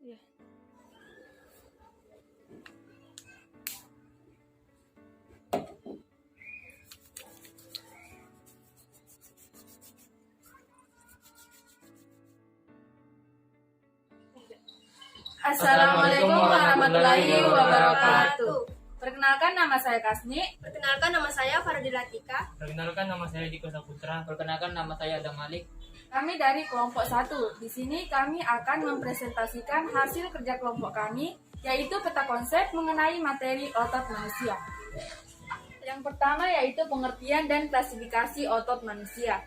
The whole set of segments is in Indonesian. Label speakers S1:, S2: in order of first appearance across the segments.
S1: Ya.
S2: Assalamualaikum warahmatullahi wabarakatuh. Perkenalkan, nama saya Kasni.
S3: Perkenalkan, nama saya Faradila Tika.
S4: Perkenalkan, nama saya Diko Saputra.
S5: Perkenalkan, nama saya Adam Malik.
S2: Kami dari kelompok 1. Di sini kami akan mempresentasikan hasil kerja kelompok kami, yaitu peta konsep mengenai materi otot manusia. Yang pertama yaitu pengertian dan klasifikasi otot manusia.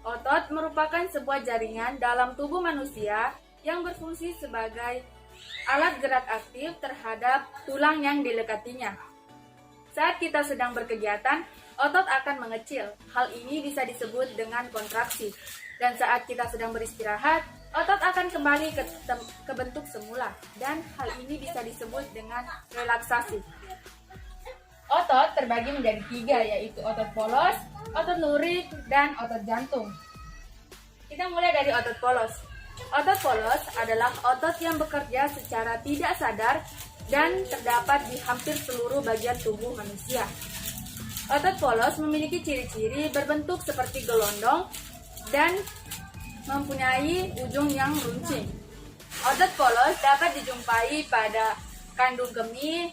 S2: Otot merupakan sebuah jaringan dalam tubuh manusia yang berfungsi sebagai alat gerak aktif terhadap tulang yang dilekatinya. Saat kita sedang berkegiatan, otot akan mengecil. Hal ini bisa disebut dengan kontraksi. Dan saat kita sedang beristirahat, otot akan kembali ke bentuk semula. Dan hal ini bisa disebut dengan relaksasi. Otot terbagi menjadi 3, yaitu otot polos, otot lurik, dan otot jantung. Kita mulai dari otot polos. Otot polos adalah otot yang bekerja secara tidak sadar dan terdapat di hampir seluruh bagian tubuh manusia. Otot polos memiliki ciri-ciri berbentuk seperti gelondong dan mempunyai ujung yang runcing. Otot polos dapat dijumpai pada kandung kemih,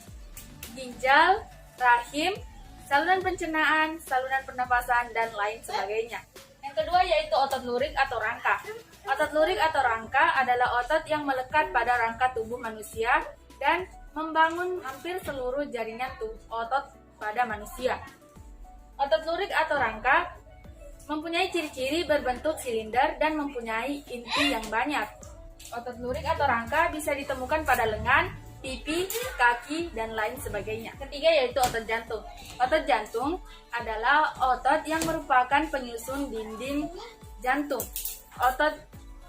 S2: ginjal, rahim, saluran pencernaan, saluran pernapasan, dan lain sebagainya. Yang kedua yaitu otot lurik atau rangka. Otot lurik atau rangka adalah otot yang melekat pada rangka tubuh manusia dan membangun hampir seluruh jaringan otot pada manusia. Otot lurik atau rangka mempunyai ciri-ciri berbentuk silinder dan mempunyai inti yang banyak. Otot lurik atau rangka bisa ditemukan pada lengan, pipi, kaki, dan lain sebagainya. Ketiga yaitu otot jantung. Otot jantung adalah otot yang merupakan penyusun dinding jantung. Otot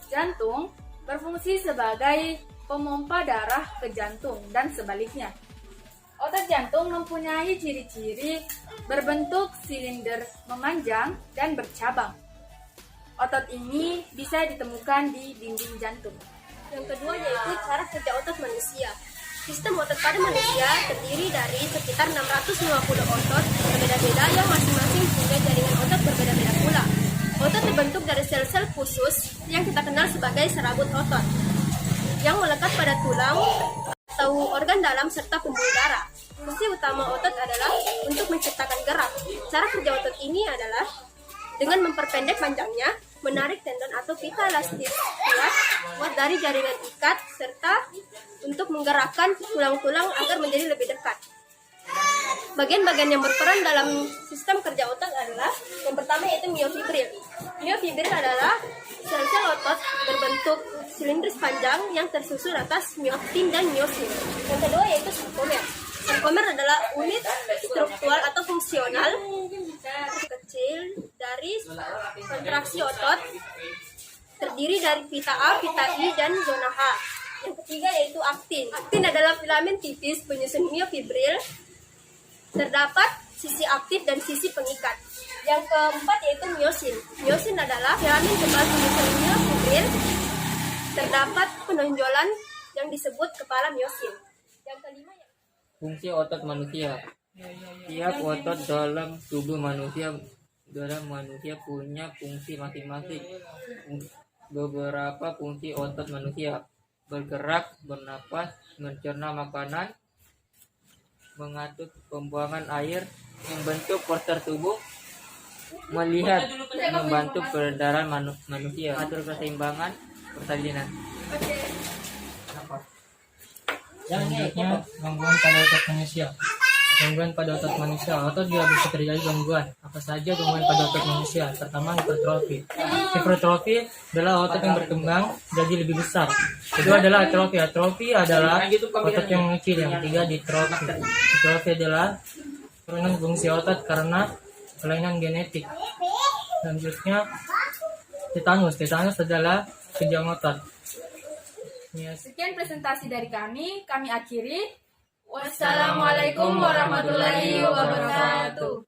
S2: jantung berfungsi sebagai pemompa darah ke jantung dan sebaliknya. Otot jantung mempunyai ciri-ciri berbentuk silinder memanjang dan bercabang. Otot ini bisa ditemukan di dinding jantung.
S3: Yang kedua yaitu cara kerja otot manusia. Sistem otot pada manusia terdiri dari sekitar 650 otot berbeda-beda yang masing-masing punya jaringan otot berbeda-beda pula. Otot terbentuk dari sel-sel khusus yang kita kenal sebagai serabut otot yang melekat pada tulang atau organ dalam serta pembuluh darah. Fungsi utama otot adalah untuk menciptakan gerak. Cara kerja otot ini adalah dengan memperpendek panjangnya, menarik tendon atau pita elastis kuat dari jaringan ikat, serta untuk menggerakkan tulang-tulang agar menjadi lebih dekat. Bagian-bagian yang berperan dalam sistem kerja otot adalah yang pertama yaitu miofibril. Miofibril adalah sel-sel otot berbentuk silindris panjang yang tersusun atas mioktin dan miosin. Yang kedua yaitu sarkomer. Sarkomer adalah unit struktural atau fungsional kecil dari kontraksi otot, terdiri dari pita A, pita I, dan zona H. Yang ketiga yaitu aktin. Aktin adalah filamen tipis penyusun miofibril. Terdapat sisi aktif dan sisi pengikat. Yang keempat yaitu miosin. Miosin adalah filamen tebal penyusun miofibril. Terdapat penonjolan yang disebut kepala miosin. Yang kelima
S5: Fungsi otot manusia. Tiap otot dalam tubuh manusia punya fungsi masing-masing. Beberapa fungsi otot manusia: bergerak, bernapas, mencerna makanan, mengatur pembuangan air, membentuk postur tubuh, melihat, membantu peredaran manusia, atur keseimbangan persalinan.
S4: Selanjutnya, gangguan pada otot manusia. Gangguan pada otot manusia. Otot juga bisa terjadi gangguan. Apa saja gangguan pada otot manusia? Pertama, hipertrofi. Hipertrofi adalah otot yang berkembang jadi lebih besar. Kedua adalah atrofi. Atrofi adalah otot yang mengecil. Yang ketiga, ditrofi. Ditrofi adalah penurunan fungsi otot karena kelainan genetik. Selanjutnya, tetanus. Tetanus adalah kejang otot.
S2: Sekian presentasi dari kami akhiri. Wassalamualaikum warahmatullahi wabarakatuh.